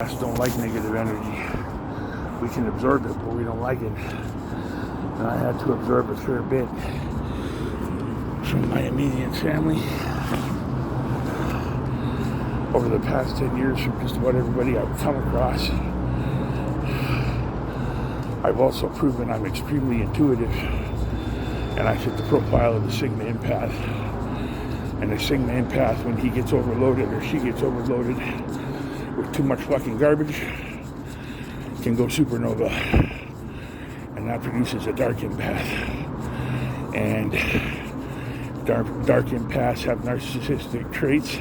Us don't like negative energy. We can absorb it, but we don't like it. And I had to absorb a fair bit from my immediate family over the past 10 years from just about everybody I've come across. I've also proven I'm extremely intuitive, and I fit the profile of the Sigma empath. And the Sigma empath, when he gets overloaded or she gets overloaded with too much fucking garbage, can go supernova, and that produces a dark empath. And dark empaths have narcissistic traits,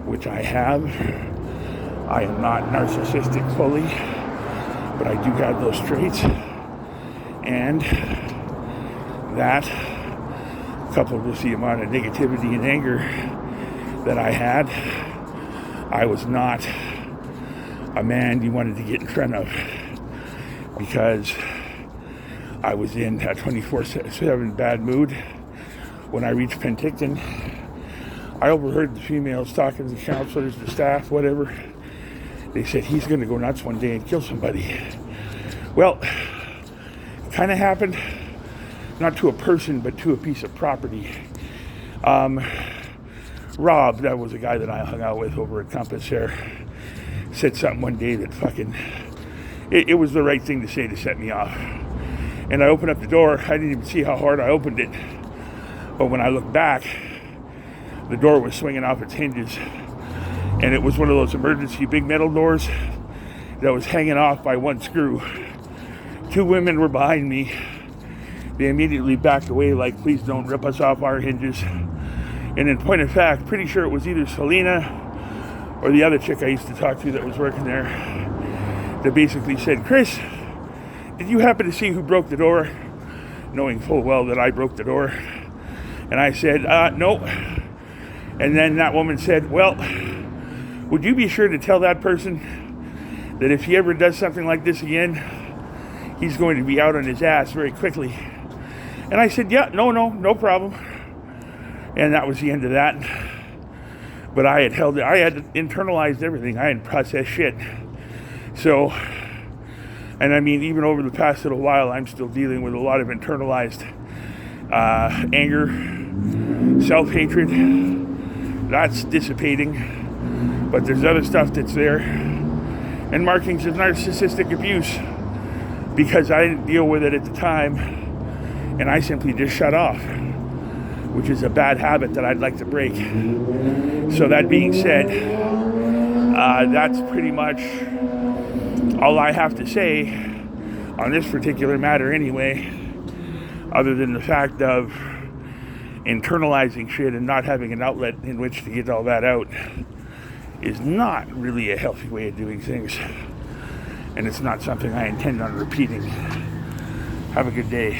which I have. I am not narcissistic fully, but I do have those traits. And that, coupled with the amount of negativity and anger that I had, I was not a man you wanted to get in front of, because I was in a 24/7 bad mood. When I reached Penticton, I overheard the females talking to the counselors, the staff, whatever. They said, he's going to go nuts one day and kill somebody. Well, it kind of happened, not to a person, but to a piece of property. Rob, that was a guy that I hung out with over at Compass there, said something one day that fucking, it was the right thing to say to set me off. And I opened up the door. I didn't even see how hard I opened it. But when I looked back, the door was swinging off its hinges. And it was one of those emergency big metal doors that was hanging off by one screw. Two women were behind me. They immediately backed away like, please don't rip us off our hinges. And in point of fact, pretty sure it was either Selena or the other chick I used to talk to that was working there, that basically said, Chris, did you happen to see who broke the door? Knowing full well that I broke the door. And I said, no. And then that woman said, well, would you be sure to tell that person that if he ever does something like this again, he's going to be out on his ass very quickly? And I said, yeah, no problem. And that was the end of that. But I had internalized everything. I had processed shit. So, and I mean, even over the past little while, I'm still dealing with a lot of internalized anger, self-hatred. That's dissipating. But there's other stuff that's there. And markings of narcissistic abuse, because I didn't deal with it at the time. And I simply just shut off, which is a bad habit that I'd like to break. So that being said, that's pretty much all I have to say on this particular matter anyway, other than the fact of internalizing shit and not having an outlet in which to get all that out is not really a healthy way of doing things. And it's not something I intend on repeating. Have a good day.